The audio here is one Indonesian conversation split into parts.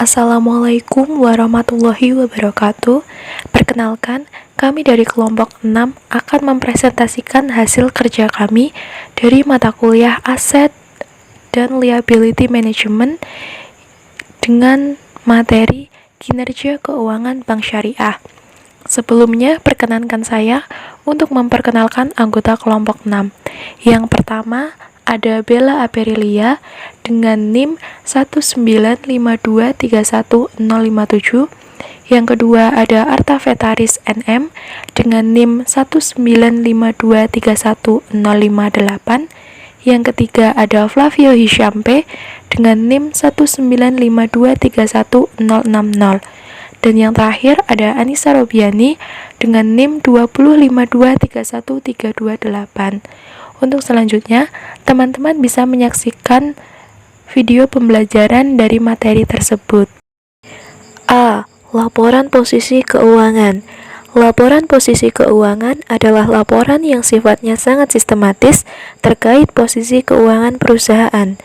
Assalamualaikum warahmatullahi wabarakatuh. Perkenalkan, kami dari kelompok 6 akan mempresentasikan hasil kerja kami dari mata kuliah Asset dan Liability Management dengan materi Kinerja Keuangan Bank Syariah. Sebelumnya, perkenankan saya untuk memperkenalkan anggota kelompok 6. Yang pertama, ada Bella Aperilia dengan NIM 195231057. Yang kedua ada Arta Fetaris NM dengan NIM 195231058. Yang ketiga ada Flavio Hisyampe dengan NIM 195231060. Dan yang terakhir ada Anissa Robiani dengan NIM 205231328. Untuk selanjutnya, teman-teman bisa menyaksikan video pembelajaran dari materi tersebut. A. Laporan posisi keuangan. Laporan posisi keuangan adalah laporan yang sifatnya sangat sistematis terkait posisi keuangan perusahaan,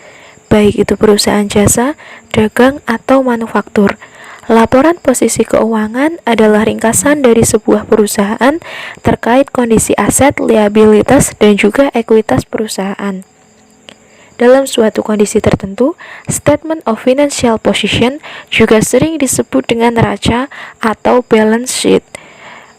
baik itu perusahaan jasa, dagang, atau manufaktur. Laporan posisi keuangan adalah ringkasan dari sebuah perusahaan terkait kondisi aset, liabilitas, dan juga ekuitas perusahaan. Dalam suatu kondisi tertentu, Statement of Financial Position juga sering disebut dengan neraca atau balance sheet.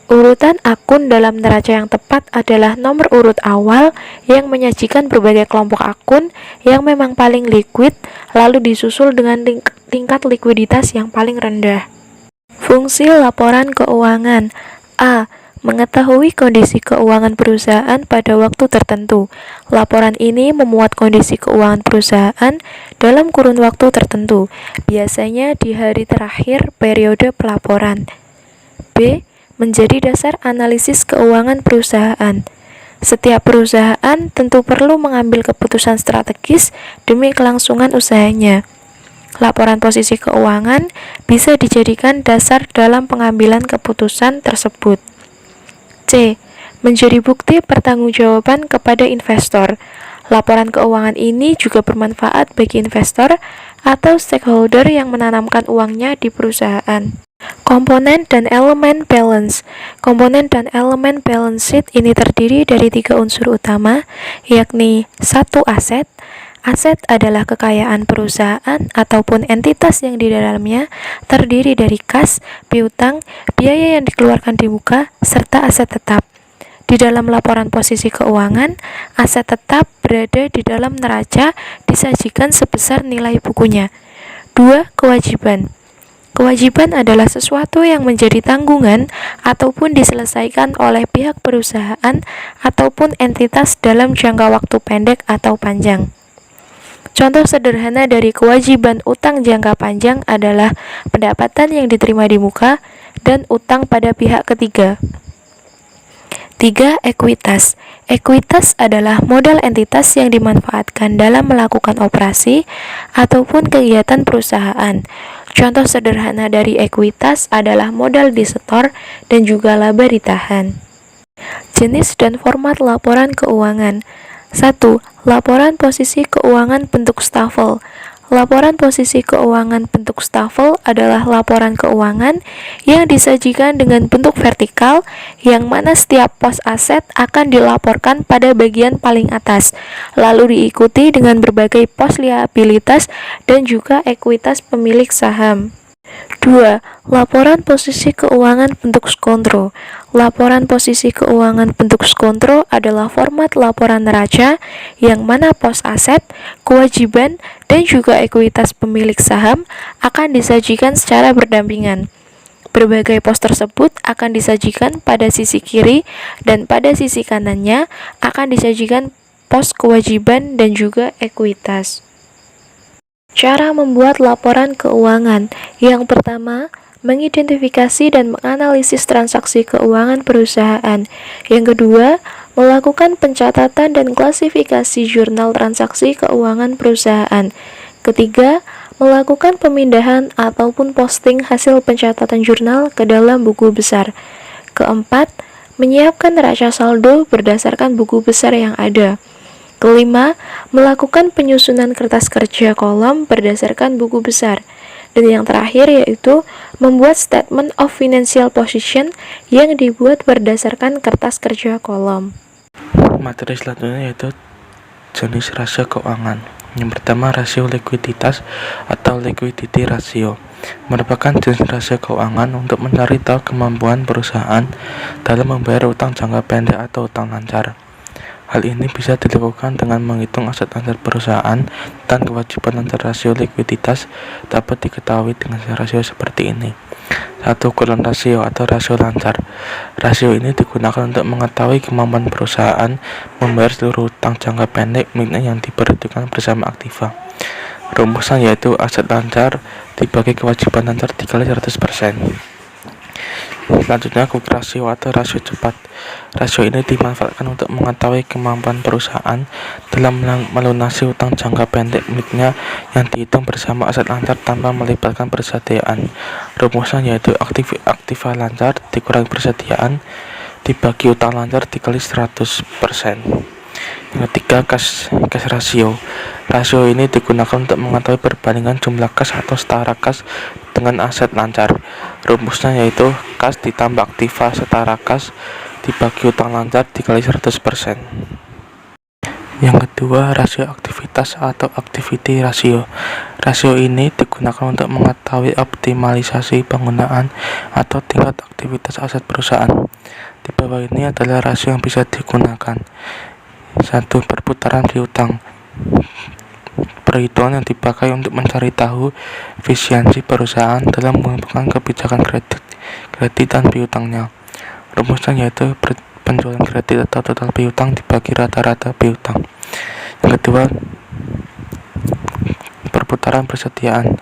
Urutan akun dalam neraca yang tepat adalah nomor urut awal yang menyajikan berbagai kelompok akun yang memang paling liquid, lalu disusul dengan tingkat likuiditas yang paling rendah. Fungsi laporan keuangan. A. Mengetahui kondisi keuangan perusahaan pada waktu tertentu. Laporan ini memuat kondisi keuangan perusahaan dalam kurun waktu tertentu, biasanya di hari terakhir periode pelaporan. B. Menjadi dasar analisis keuangan perusahaan. Setiap perusahaan tentu perlu mengambil keputusan strategis demi kelangsungan usahanya. Laporan posisi keuangan bisa dijadikan dasar dalam pengambilan keputusan tersebut. C. Menjadi bukti pertanggungjawaban kepada investor. Laporan keuangan ini juga bermanfaat bagi investor atau stakeholder yang menanamkan uangnya di perusahaan. Komponen dan elemen balance. Komponen dan elemen balance sheet ini terdiri dari 3 unsur utama, yakni 1. Aset. Aset adalah kekayaan perusahaan ataupun entitas yang di dalamnya terdiri dari kas, piutang, biaya yang dikeluarkan di muka, serta aset tetap. Di dalam laporan posisi keuangan, aset tetap berada di dalam neraca disajikan sebesar nilai bukunya. 2. Kewajiban. Kewajiban adalah sesuatu yang menjadi tanggungan ataupun diselesaikan oleh pihak perusahaan ataupun entitas dalam jangka waktu pendek atau panjang. Contoh sederhana dari kewajiban utang jangka panjang adalah pendapatan yang diterima di muka dan utang pada pihak ketiga. 3. Ekuitas. Ekuitas adalah modal entitas yang dimanfaatkan dalam melakukan operasi ataupun kegiatan perusahaan. Contoh sederhana dari ekuitas adalah modal disetor dan juga laba ditahan. Jenis dan format laporan keuangan. 1. Laporan posisi keuangan bentuk stafel. Laporan posisi keuangan bentuk stafel adalah laporan keuangan yang disajikan dengan bentuk vertikal, yang mana setiap pos aset akan dilaporkan pada bagian paling atas, lalu diikuti dengan berbagai pos liabilitas dan juga ekuitas pemilik saham. 2. Laporan posisi keuangan bentuk skontro. Laporan posisi keuangan bentuk skontro adalah format laporan neraca yang mana pos aset, kewajiban, dan juga ekuitas pemilik saham akan disajikan secara berdampingan. Berbagai pos tersebut akan disajikan pada sisi kiri dan pada sisi kanannya akan disajikan pos kewajiban dan juga ekuitas. Cara membuat laporan keuangan. Yang pertama, mengidentifikasi dan menganalisis transaksi keuangan perusahaan. Yang kedua, melakukan pencatatan dan klasifikasi jurnal transaksi keuangan perusahaan. Ketiga, melakukan pemindahan ataupun posting hasil pencatatan jurnal ke dalam buku besar. Keempat, menyiapkan neraca saldo berdasarkan buku besar yang ada. Kelima, melakukan penyusunan kertas kerja kolom berdasarkan buku besar. Dan yang terakhir yaitu membuat statement of financial position yang dibuat berdasarkan kertas kerja kolom. Materi selanjutnya yaitu jenis rasio keuangan. Yang pertama, rasio likuiditas atau liquidity ratio merupakan jenis rasio keuangan untuk mencari tahu kemampuan perusahaan dalam membayar utang jangka pendek atau utang lancar. Hal ini bisa dilakukan dengan menghitung aset lancar perusahaan dan kewajiban lancar. Rasio likuiditas dapat diketahui dengan rasio seperti ini. 1. Kurun rasio atau rasio lancar. Rasio ini digunakan untuk mengetahui kemampuan perusahaan membayar seluruh utang jangka pendek miliknya yang diperhitungkan bersama aktiva. Rumusnya yaitu aset lancar dibagi kewajiban lancar dikali 100%. Selanjutnya, quick ratio atau rasio cepat. Rasio ini dimanfaatkan untuk mengetahui kemampuan perusahaan dalam melunasi utang jangka pendek miliknya yang dihitung bersama aset lancar tanpa melibatkan persediaan. Rumusnya yaitu aktiva lancar dikurangi persediaan dibagi utang lancar dikali 100%. Yang ketiga, cash ratio. Rasio ini digunakan untuk mengetahui perbandingan jumlah kas atau setara kas dengan aset lancar. Rumusnya yaitu kas ditambah aktiva setara kas dibagi utang lancar dikali 100%. Yang kedua, rasio aktivitas atau activity ratio. Rasio ini digunakan untuk mengetahui optimalisasi penggunaan atau tingkat aktivitas aset perusahaan. Di bawah ini adalah rasio yang bisa digunakan. 1. Perputaran piutang. Perhitungan yang dipakai untuk mencari tahu efisiensi perusahaan dalam mengumpulkan kebijakan kredit dan piutangnya. Rumusnya yaitu penjualan kredit atau total piutang dibagi rata-rata piutang. Yang kedua, perputaran persediaan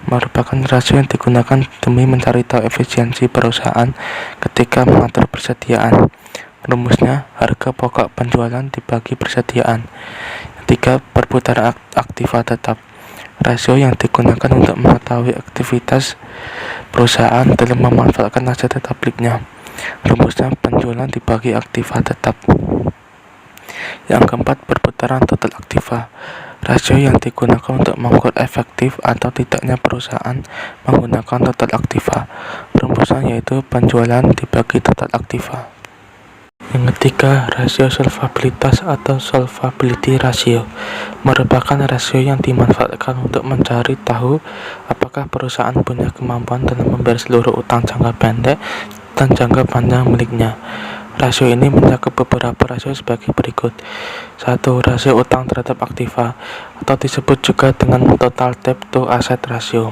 merupakan rasio yang digunakan demi mencari tahu efisiensi perusahaan ketika mengatur persediaan. Rumusnya harga pokok penjualan dibagi persediaan. 3. Perputaran aktiva tetap. Rasio yang digunakan untuk mengetahui aktivitas perusahaan dalam memanfaatkan aset tetap miliknya. Rumusnya penjualan dibagi aktiva tetap. Yang keempat, perputaran total aktiva. Rasio yang digunakan untuk mengukur efektif atau tidaknya perusahaan menggunakan total aktiva. Rumusnya yaitu penjualan dibagi total aktiva. Yang ketiga, rasio solvabilitas atau solvability ratio merupakan rasio yang dimanfaatkan untuk mencari tahu apakah perusahaan punya kemampuan dalam membayar seluruh utang jangka pendek dan jangka panjang miliknya. Rasio ini mencakup beberapa rasio sebagai berikut. 1. Rasio utang terhadap aktiva atau disebut juga dengan total debt to asset ratio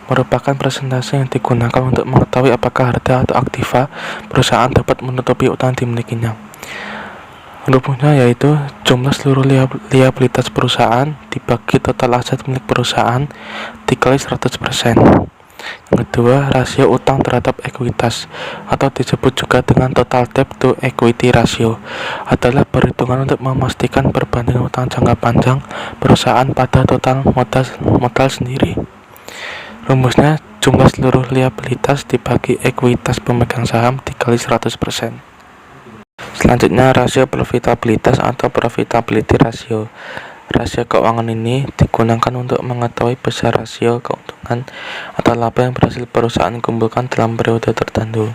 merupakan persentase yang digunakan untuk mengetahui apakah harta atau aktiva perusahaan dapat menutupi utang dimilikinya. Rumusnya yaitu jumlah seluruh liabilitas perusahaan dibagi total aset milik perusahaan dikali 100%. Yang kedua, rasio utang terhadap ekuitas atau disebut juga dengan total debt to equity ratio adalah perhitungan untuk memastikan perbandingan utang jangka panjang perusahaan pada total modal sendiri. Rumusnya jumlah seluruh liabilitas dibagi ekuitas pemegang saham dikali 100%. Selanjutnya, rasio profitabilitas atau profitability ratio. Rasio keuangan ini digunakan untuk mengetahui besar rasio keuntungan atau laba yang berhasil perusahaan kumpulkan dalam periode tertentu.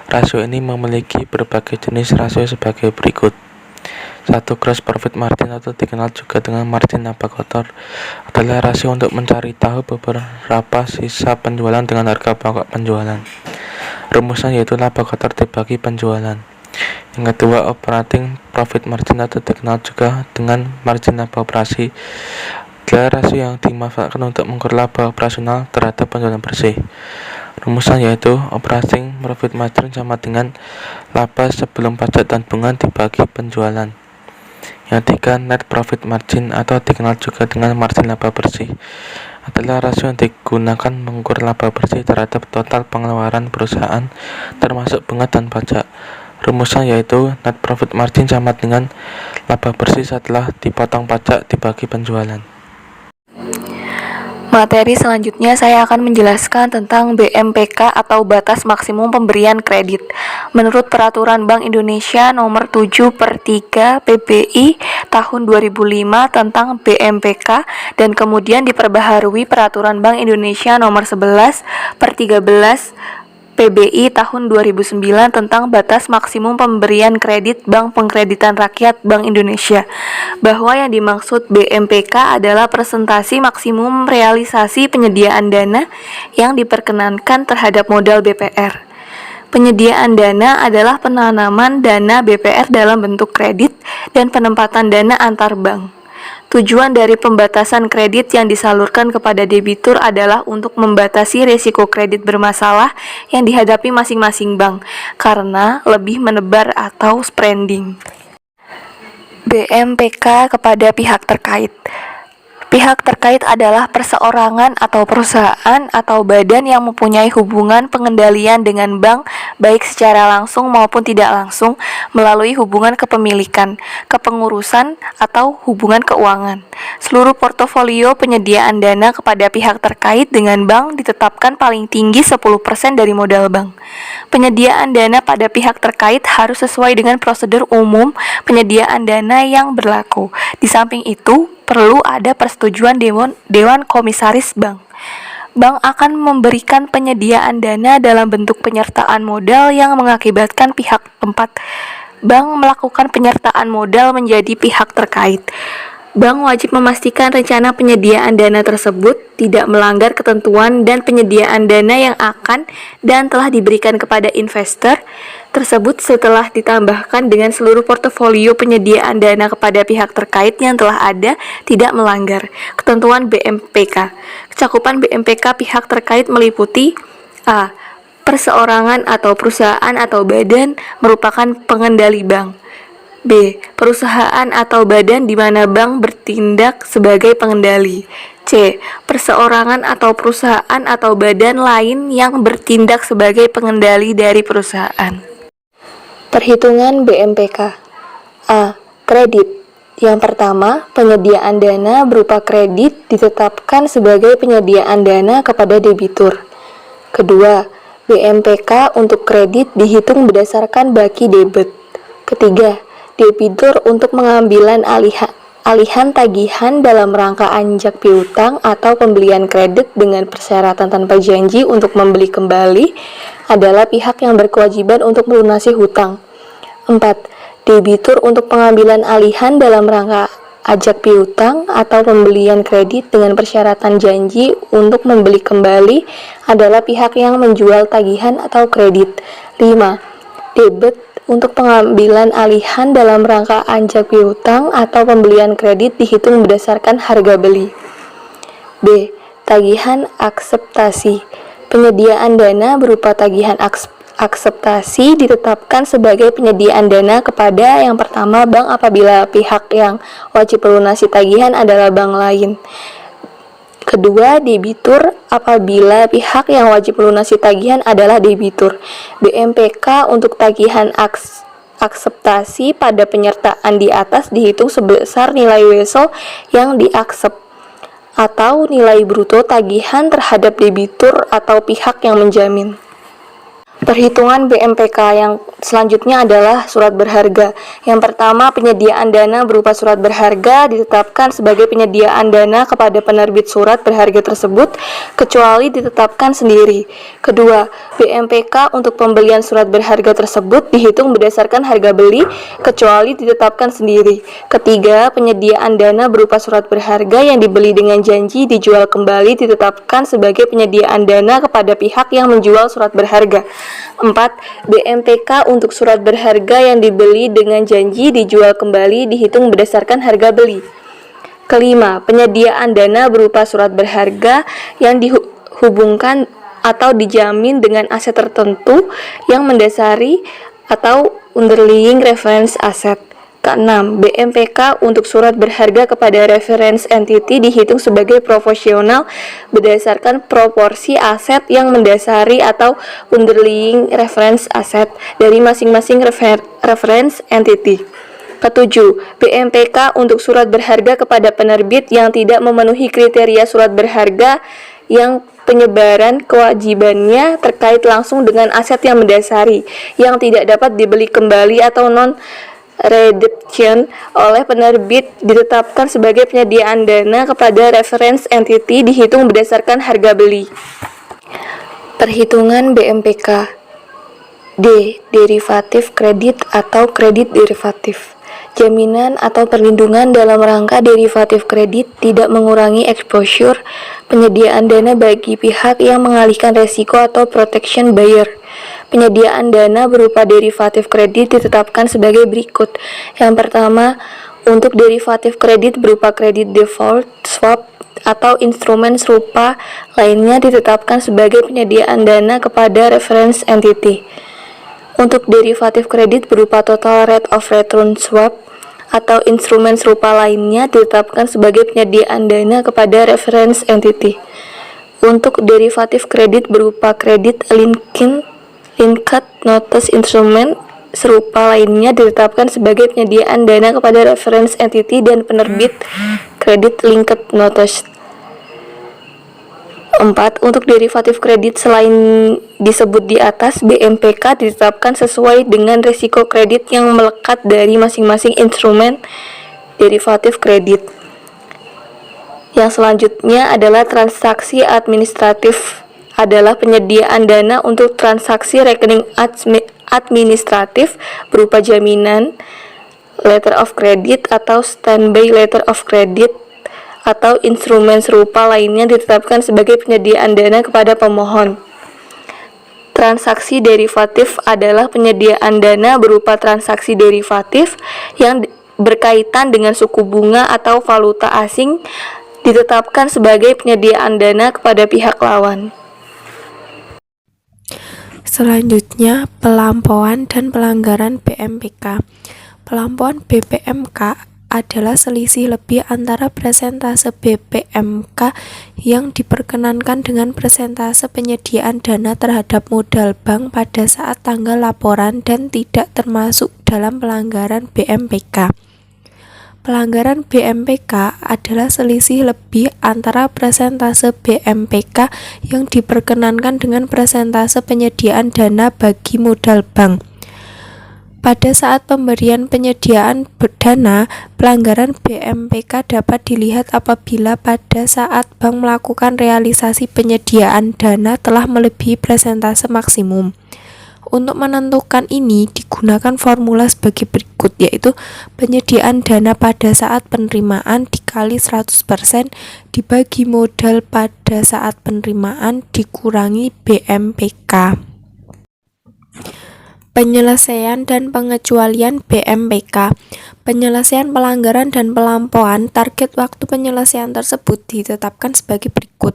Rasio ini memiliki berbagai jenis rasio sebagai berikut. 1. Gross profit margin atau dikenal juga dengan margin laba kotor adalah rasio untuk mencari tahu beberapa sisa penjualan dengan harga pokok penjualan. Rumusnya yaitu laba kotor dibagi penjualan. Yang kedua, operating profit margin atau dikenal juga dengan margin laba operasi adalah rasio yang dimanfaatkan untuk mengukur laba operasional terhadap penjualan bersih. Rumusnya yaitu operating profit margin sama dengan laba sebelum pajak dan bunga dibagi penjualan. Yang ketiga, net profit margin atau dikenal juga dengan margin laba bersih adalah rasio yang digunakan mengukur laba bersih terhadap total pengeluaran perusahaan termasuk bunga dan pajak. Rumusnya yaitu net profit margin sama dengan laba bersih setelah dipotong pajak dibagi penjualan. Materi selanjutnya saya akan menjelaskan tentang BMPK atau Batas Maksimum Pemberian Kredit. Menurut Peraturan Bank Indonesia Nomor 7/3 PBI tahun 2005 tentang BMPK dan kemudian diperbaharui Peraturan Bank Indonesia Nomor 11/13 PBI tahun 2009 tentang Batas Maksimum Pemberian Kredit Bank Pengkreditan Rakyat Bank Indonesia, bahwa yang dimaksud BMPK adalah presentasi maksimum realisasi penyediaan dana yang diperkenankan terhadap modal BPR. Penyediaan dana adalah penanaman dana BPR dalam bentuk kredit dan penempatan dana antar bank. Tujuan dari pembatasan kredit yang disalurkan kepada debitur adalah untuk membatasi risiko kredit bermasalah yang dihadapi masing-masing bank karena lebih menebar atau spreading. BMPK kepada pihak terkait. Pihak terkait adalah perseorangan atau perusahaan atau badan yang mempunyai hubungan pengendalian dengan bank baik secara langsung maupun tidak langsung melalui hubungan kepemilikan, kepengurusan, atau hubungan keuangan. Seluruh portofolio penyediaan dana kepada pihak terkait dengan bank ditetapkan paling tinggi 10% dari modal bank. Penyediaan dana pada pihak terkait harus sesuai dengan prosedur umum penyediaan dana yang berlaku. Di samping itu, perlu ada persetujuan Dewan Komisaris Bank. Bank akan memberikan penyediaan dana dalam bentuk penyertaan modal yang mengakibatkan pihak tempat bank melakukan penyertaan modal menjadi pihak terkait. Bank wajib memastikan rencana penyediaan dana tersebut tidak melanggar ketentuan dan penyediaan dana yang akan dan telah diberikan kepada investor tersebut setelah ditambahkan dengan seluruh portofolio penyediaan dana kepada pihak terkait yang telah ada tidak melanggar ketentuan BMPK. Cakupan BMPK pihak terkait meliputi A. Perseorangan atau perusahaan atau badan merupakan pengendali bank. B. Perusahaan atau badan di mana bank bertindak sebagai pengendali. C. Perseorangan atau perusahaan atau badan lain yang bertindak sebagai pengendali dari perusahaan. Perhitungan BMPK. A. Kredit. Yang pertama, penyediaan dana berupa kredit ditetapkan sebagai penyediaan dana kepada debitur. Kedua, BMPK untuk kredit dihitung berdasarkan baki debit. Ketiga, debitur untuk pengambilan alihan tagihan dalam rangka anjak piutang atau pembelian kredit dengan persyaratan tanpa janji untuk membeli kembali adalah pihak yang berkewajiban untuk melunasi hutang. 4. Debitur untuk pengambilan alihan dalam rangka ajak piutang atau pembelian kredit dengan persyaratan janji untuk membeli kembali adalah pihak yang menjual tagihan atau kredit. 5. Debit untuk pengambilan alihan dalam rangka anjak piutang atau pembelian kredit dihitung berdasarkan harga beli. B. Tagihan akseptasi. Penyediaan dana berupa tagihan akseptasi ditetapkan sebagai penyediaan dana kepada yang pertama bank apabila pihak yang wajib melunasi tagihan adalah bank lain. Kedua, debitur apabila pihak yang wajib melunasi tagihan adalah debitur. BMPK untuk tagihan akseptasi pada penyertaan di atas dihitung sebesar nilai wesel yang diaksep atau nilai bruto tagihan terhadap debitur atau pihak yang menjamin. Perhitungan BMPK yang selanjutnya adalah surat berharga. Yang pertama, penyediaan dana berupa surat berharga ditetapkan sebagai penyediaan dana kepada penerbit surat berharga tersebut, kecuali ditetapkan sendiri. Kedua, BMPK untuk pembelian surat berharga tersebut dihitung berdasarkan harga beli, kecuali ditetapkan sendiri. Ketiga, penyediaan dana berupa surat berharga yang dibeli dengan janji dijual kembali ditetapkan sebagai penyediaan dana kepada pihak yang menjual surat berharga. 4. BMPK untuk surat berharga yang dibeli dengan janji dijual kembali dihitung berdasarkan harga beli. Kelima, penyediaan dana berupa surat berharga yang dihubungkan atau dijamin dengan aset tertentu yang mendasari atau underlying reference asset. Keenam, BMPK untuk surat berharga kepada reference entity dihitung sebagai proporsional berdasarkan proporsi aset yang mendasari atau underlying reference asset dari masing-masing reference entity. Ketujuh, BMPK untuk surat berharga kepada penerbit yang tidak memenuhi kriteria surat berharga yang penyebaran kewajibannya terkait langsung dengan aset yang mendasari, yang tidak dapat dibeli kembali atau non-redemption oleh penerbit, ditetapkan sebagai penyediaan dana kepada reference entity dihitung berdasarkan harga beli. Perhitungan BMPK. D. Derivatif kredit atau kredit derivatif. Jaminan atau perlindungan dalam rangka derivatif kredit tidak mengurangi exposure penyediaan dana bagi pihak yang mengalihkan resiko atau protection buyer. Penyediaan dana berupa derivatif kredit ditetapkan sebagai berikut. Yang pertama, untuk derivatif kredit berupa kredit default, swap, atau instrumen serupa lainnya ditetapkan sebagai penyediaan dana kepada reference entity. Untuk derivatif kredit berupa total rate of return swap atau instrumen serupa lainnya ditetapkan sebagai penyediaan dana kepada reference entity. Untuk derivatif kredit berupa kredit linked notes instrument serupa lainnya ditetapkan sebagai penyediaan dana kepada reference entity dan penerbit kredit linked notes. 4. Untuk derivatif kredit selain disebut di atas, BMPK ditetapkan sesuai dengan risiko kredit yang melekat dari masing-masing instrumen derivatif kredit. Yang selanjutnya adalah transaksi administratif, adalah penyediaan dana untuk transaksi rekening administratif berupa jaminan, letter of credit atau standby letter of credit, atau instrumen serupa lainnya ditetapkan sebagai penyediaan dana kepada pemohon. Transaksi derivatif adalah penyediaan dana berupa transaksi derivatif yang berkaitan dengan suku bunga atau valuta asing ditetapkan sebagai penyediaan dana kepada pihak lawan. Selanjutnya, pelampauan dan pelanggaran BMPK. Pelampauan BPMK adalah selisih lebih antara persentase BPMK yang diperkenankan dengan persentase penyediaan dana terhadap modal bank pada saat tanggal laporan dan tidak termasuk dalam pelanggaran BMPK. Pelanggaran BMPK adalah selisih lebih antara persentase BMPK yang diperkenankan dengan persentase penyediaan dana bagi modal bank. Pada saat pemberian penyediaan dana, pelanggaran BMPK dapat dilihat apabila pada saat bank melakukan realisasi penyediaan dana telah melebihi persentase maksimum. Untuk menentukan ini digunakan formula sebagai berikut, yaitu penyediaan dana pada saat penerimaan dikali 100% dibagi modal pada saat penerimaan dikurangi BMPK. Penyelesaian dan pengecualian BMPK. Penyelesaian pelanggaran dan pelampauan target waktu penyelesaian tersebut ditetapkan sebagai berikut.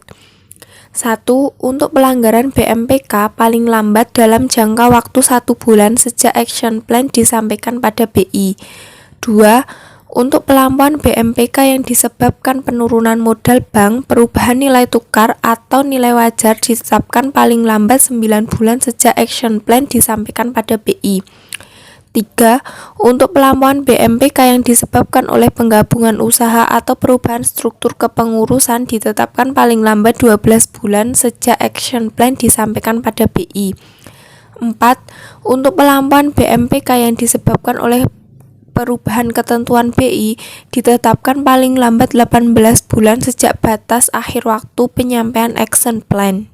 1. Untuk pelanggaran BMPK paling lambat dalam jangka waktu 1 bulan sejak action plan disampaikan pada BI. 2. Untuk pelampauan BMPK yang disebabkan penurunan modal bank, perubahan nilai tukar atau nilai wajar ditetapkan paling lambat 9 bulan sejak action plan disampaikan pada BI. 3. Untuk pelampauan BMPK yang disebabkan oleh penggabungan usaha atau perubahan struktur kepengurusan ditetapkan paling lambat 12 bulan sejak action plan disampaikan pada BI. 4. Untuk pelampauan BMPK yang disebabkan oleh perubahan ketentuan BI ditetapkan paling lambat 18 bulan sejak batas akhir waktu penyampaian action plan.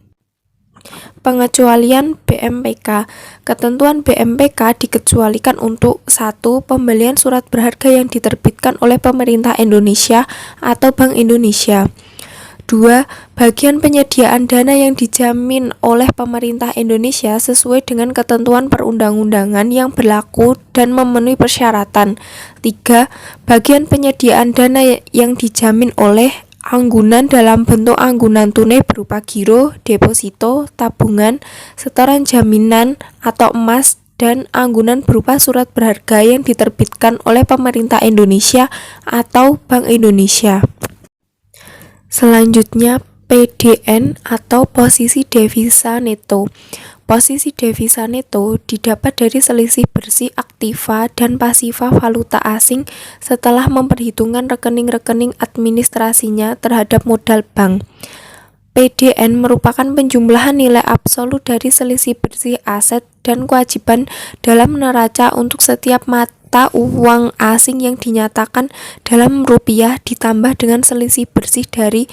Pengecualian BMPK. Ketentuan BMPK dikecualikan untuk 1. Pembelian surat berharga yang diterbitkan oleh pemerintah Indonesia atau Bank Indonesia. 2. Bagian penyediaan dana yang dijamin oleh pemerintah Indonesia sesuai dengan ketentuan perundang-undangan yang berlaku dan memenuhi persyaratan. 3. Bagian penyediaan dana yang dijamin oleh anggunan dalam bentuk anggunan tunai berupa giro, deposito, tabungan, setoran jaminan atau emas, dan anggunan berupa surat berharga yang diterbitkan oleh pemerintah Indonesia atau Bank Indonesia. Selanjutnya, PDN atau posisi devisa neto. Posisi devisa neto didapat dari selisih bersih aktiva dan pasiva valuta asing setelah memperhitungkan rekening-rekening administrasinya terhadap modal bank. PDN merupakan penjumlahan nilai absolut dari selisih bersih aset dan kewajiban dalam neraca untuk setiap mata uang asing yang dinyatakan dalam rupiah ditambah dengan selisih bersih dari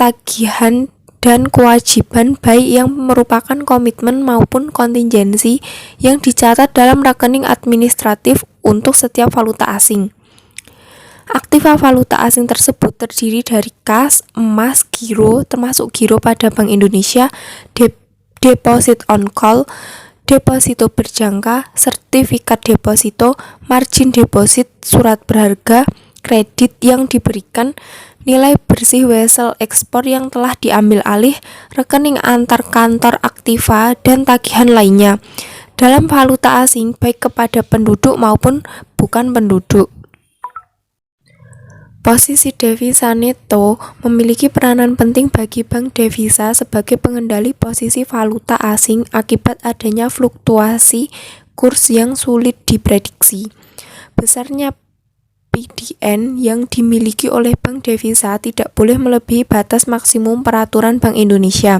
tagihan dan kewajiban baik yang merupakan komitmen maupun kontingensi yang dicatat dalam rekening administratif untuk setiap valuta asing. Aktiva valuta asing tersebut terdiri dari kas, emas, giro, termasuk giro pada Bank Indonesia, deposit on call, deposito berjangka, sertifikat deposito, margin deposit, surat berharga, kredit yang diberikan, nilai bersih wesel ekspor yang telah diambil alih, rekening antar kantor aktiva, dan tagihan lainnya dalam valuta asing baik kepada penduduk maupun bukan penduduk. Posisi devisa neto memiliki peranan penting bagi bank devisa sebagai pengendali posisi valuta asing akibat adanya fluktuasi kurs yang sulit diprediksi. Besarnya PDN yang dimiliki oleh bank devisa tidak boleh melebihi batas maksimum peraturan Bank Indonesia.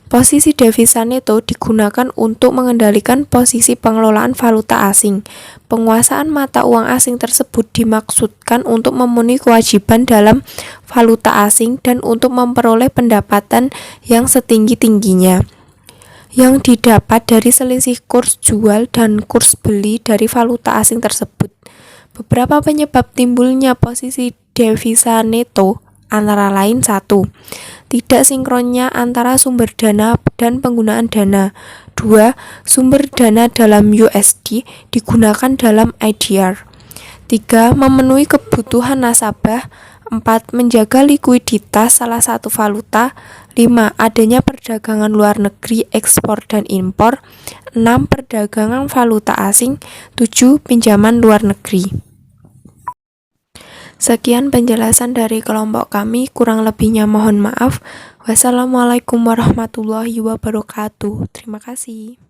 Posisi devisa neto digunakan untuk mengendalikan posisi pengelolaan valuta asing. Penguasaan mata uang asing tersebut dimaksudkan untuk memenuhi kewajiban dalam valuta asing dan untuk memperoleh pendapatan yang setinggi-tingginya yang didapat dari selisih kurs jual dan kurs beli dari valuta asing tersebut. Beberapa penyebab timbulnya posisi devisa neto antara lain 1. Tidak sinkronnya antara sumber dana dan penggunaan dana. 2. Sumber dana dalam USD digunakan dalam IDR. 3. Memenuhi kebutuhan nasabah. 4. Menjaga likuiditas salah satu valuta. 5. Adanya perdagangan luar negeri, ekspor dan impor. 6. Perdagangan valuta asing. 7. Pinjaman luar negeri. Sekian penjelasan dari kelompok kami, kurang lebihnya mohon maaf. Wassalamualaikum warahmatullahi wabarakatuh. Terima kasih.